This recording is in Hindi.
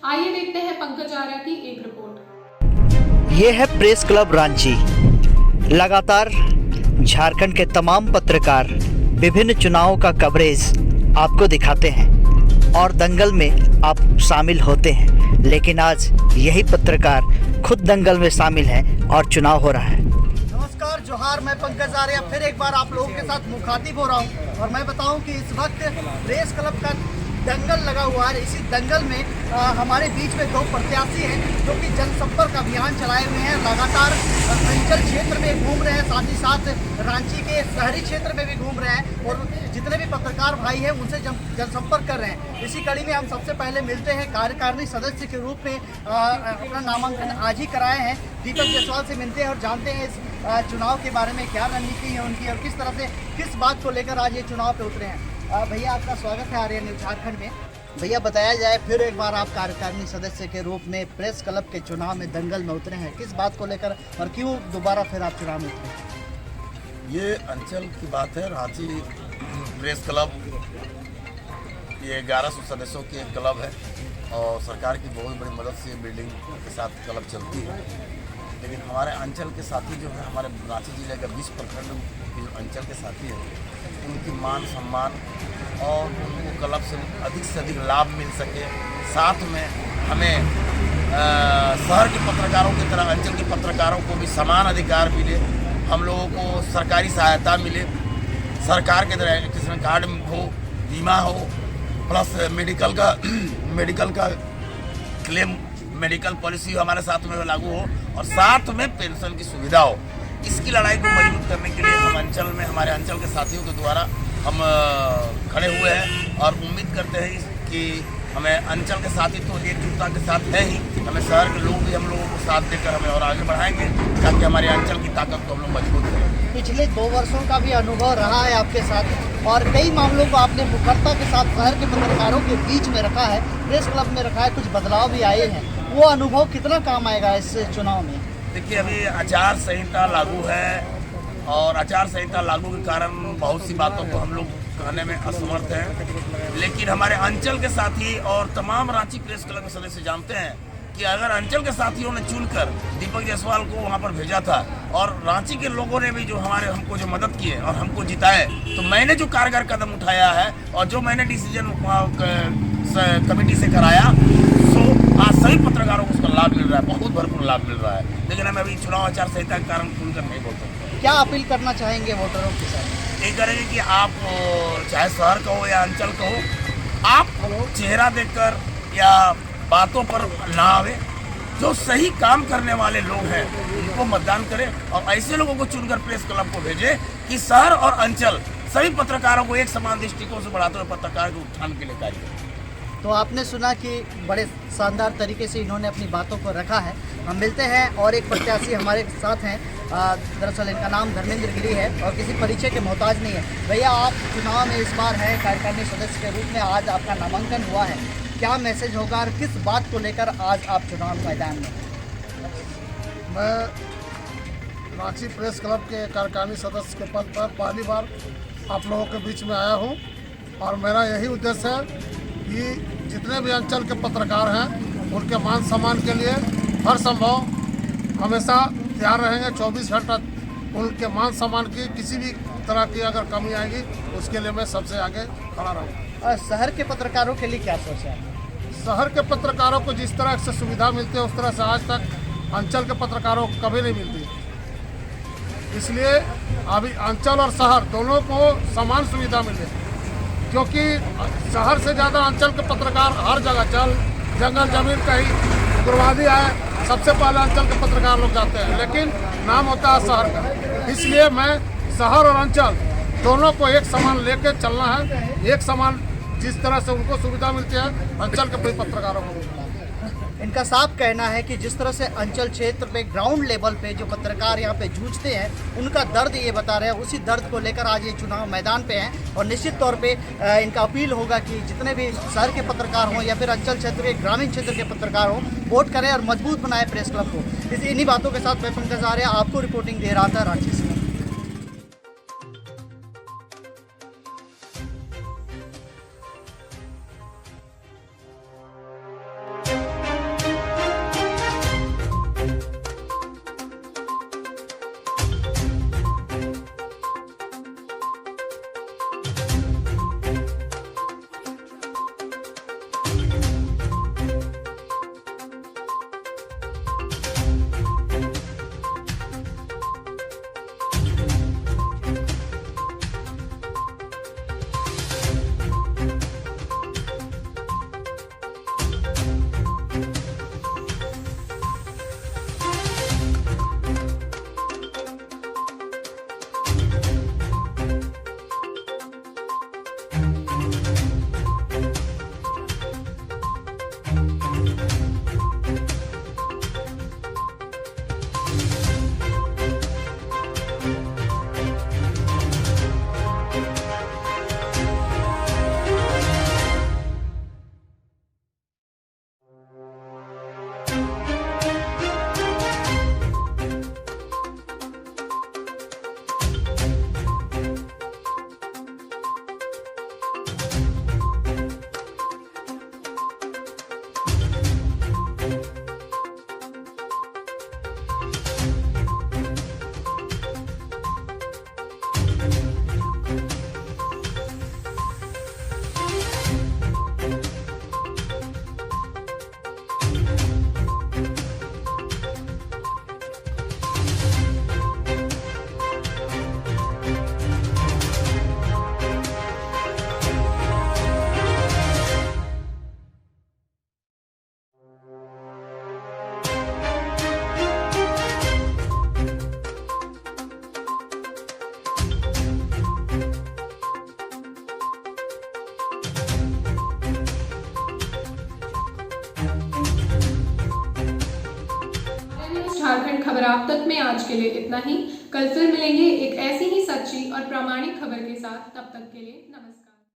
आइए देखते हैं पंकज आर्य की एक रिपोर्ट। ये है प्रेस क्लब रांची। लगातार झारखंड के तमाम पत्रकार विभिन्न चुनावों का कवरेज आपको दिखाते हैं और दंगल में आप शामिल होते हैं, लेकिन आज यही पत्रकार खुद दंगल में शामिल हैं और चुनाव हो रहा है। नमस्कार, जोहार, मैं पंकज आर्य फिर एक बार आप लोगों के साथ मुखातिब हो रहा हूं और मैं बताऊं कि इस वक्त प्रेस क्लब का दंगल लगा हुआ है। इसी दंगल में हमारे बीच में दो प्रत्याशी हैं जो कि जनसंपर्क अभियान चलाए हुए हैं। लगातार अंचल क्षेत्र में घूम रहे हैं, साथ ही साथ रांची के शहरी क्षेत्र में भी घूम रहे हैं और जितने भी पत्रकार भाई हैं उनसे जनसंपर्क कर रहे हैं। इसी कड़ी में हम सबसे पहले मिलते हैं कार्यकारिणी सदस्य के रूप में अपना नामांकन आज ही कराए हैं दीपक जायसवाल से मिलते हैं और जानते हैं इस चुनाव के बारे में क्या रणनीति है उनकी और किस तरह से किस बात को लेकर आज ये चुनाव पे उतरे हैं। भैया आपका स्वागत है आर्य न्यूज झारखंड में। भैया बताया जाए फिर एक बार आप कार्यकारिणी सदस्य के रूप में प्रेस क्लब के चुनाव में दंगल में उतरे हैं, किस बात को लेकर और क्यों दोबारा फिर आप चुनाव में उतरे? ये अंचल की बात है। रांची प्रेस क्लब ये 1100 सदस्यों की एक क्लब है और सरकार की बहुत बड़ी मदद से बिल्डिंग के साथ क्लब चलती है। लेकिन हमारे अंचल के साथी जो है, हमारे रांची जिले का 20 प्रखंड के जो अंचल के साथी हैं, उनकी मान सम्मान और उनको क्लब से अधिक लाभ मिल सके, साथ में हमें शहर के पत्रकारों की तरह अंचल के पत्रकारों को भी समान अधिकार मिले, हम लोगों को सरकारी सहायता मिले, सरकार के तरह किसी कार्ड हो, बीमा हो, प्लस मेडिकल का क्लेम मेडिकल पॉलिसी हमारे साथ में लागू हो और साथ में पेंशन की सुविधा हो। इसकी लड़ाई को मजबूत करने के लिए हम अंचल में हमारे अंचल के साथियों के द्वारा हम खड़े हुए हैं और उम्मीद करते हैं कि हमें अंचल के साथी तो एकजुटता के साथ है ही, हमें शहर के लोग भी हम लोगों को साथ देकर हमें और आगे बढ़ाएंगे ताकि हमारे अंचल की ताकत को हम लोग मजबूत करें। पिछले 2 वर्षों का भी अनुभव रहा है आपके साथ और कई मामलों को आपने मुखरता के साथ शहर के पत्रकारों के बीच में रखा है, प्रेस क्लब में रखा है, कुछ बदलाव भी आए हैं। वो अनुभव कितना काम आएगा इस चुनाव में? देखिए, अभी आचार संहिता लागू है और आचार संहिता लागू के कारण बहुत सी बातों को हम लोग कहने में असमर्थ हैं, लेकिन हमारे अंचल के साथी और तमाम रांची प्रेस क्लब के सदस्य जानते हैं कि अगर अंचल के साथियों ने चुनकर दीपक जायसवाल को वहां पर भेजा था और रांची के लोगों ने भी जो हमको जो मदद की है और हमको जिताए, तो मैंने जो कारगर कदम उठाया है और जो मैंने डिसीजन कमेटी से कराया, आज सभी पत्रकारों को उसका लाभ मिल रहा है, बहुत भरपूर लाभ मिल रहा है। लेकिन हम अभी चुनाव आचार संहिता के कारण खुलकर नहीं बोलते। क्या अपील करना चाहेंगे वोटरों के साथ? ये करेंगे कि आप चाहे शहर का हो या अंचल का हो, आप चेहरा देखकर या बातों पर ना आवे, जो सही काम करने वाले लोग हैं उनको मतदान करें और ऐसे लोगों को चुनकर प्रेस क्लब को भेजें कि शहर और अंचल सभी पत्रकारों को एक समान दृष्टिकोण से बढ़ाते हुए पत्रकार के उत्थान के लिए कार्य करें। तो आपने सुना कि बड़े शानदार तरीके से इन्होंने अपनी बातों को रखा है। हम मिलते हैं और एक प्रत्याशी हमारे साथ हैं, दरअसल इनका नाम धर्मेंद्र गिरी है और किसी परिचय के मोहताज नहीं है। भैया, आप चुनाव में इस बार हैं कार्यकारिणी सदस्य के रूप में, आज आपका नामांकन हुआ है, क्या मैसेज होगा और किस बात को लेकर आज आप चुनाव मैदान में? मैं रांची प्रेस क्लब के कार्यकारिणी सदस्य के पद पर पहली बार आप लोगों के बीच में आया हूं और मेरा यही उद्देश्य है कि जितने भी अंचल के पत्रकार हैं उनके मान सम्मान के लिए हर संभव हमेशा तैयार रहेंगे। 24 घंटा उनके मान सम्मान की किसी भी तरह की अगर कमी आएगी उसके लिए मैं सबसे आगे खड़ा रहूँगा। और शहर के पत्रकारों के लिए क्या सोचा है? शहर के पत्रकारों को जिस तरह से सुविधा मिलती है उस तरह से आज तक अंचल के पत्रकारों को कभी नहीं मिलती। इसलिए अभी अंचल और शहर दोनों को समान सुविधा मिले, क्योंकि शहर से ज़्यादा अंचल के पत्रकार हर जगह जंगल जमीन कहीं उग्रवादी आए सबसे पहले अंचल के पत्रकार लोग जाते हैं, लेकिन नाम होता है शहर का। इसलिए मैं शहर और अंचल दोनों को एक समान लेकर चलना है, एक समान जिस तरह से उनको सुविधा मिलती है अंचल के पत्रकारों को मिलता है। इनका साफ कहना है कि जिस तरह से अंचल क्षेत्र पे ग्राउंड लेवल पे जो पत्रकार यहाँ पे जूझते हैं उनका दर्द ये बता रहे हैं, उसी दर्द को लेकर आज ये चुनाव मैदान पे हैं और निश्चित तौर पे इनका अपील होगा कि जितने भी शहर के पत्रकार हों या फिर अंचल क्षेत्र के ग्रामीण क्षेत्र के पत्रकार हों, वोट करें और मजबूत बनाए प्रेस क्लब को। इन्हीं बातों के साथ मैं पंकज आर्य आपको रिपोर्टिंग दे रहा था रांची से। खबर आप तक में आज के लिए इतना ही। कल फिर मिलेंगे एक ऐसी ही सच्ची और प्रामाणिक खबर के साथ। तब तक के लिए नमस्कार।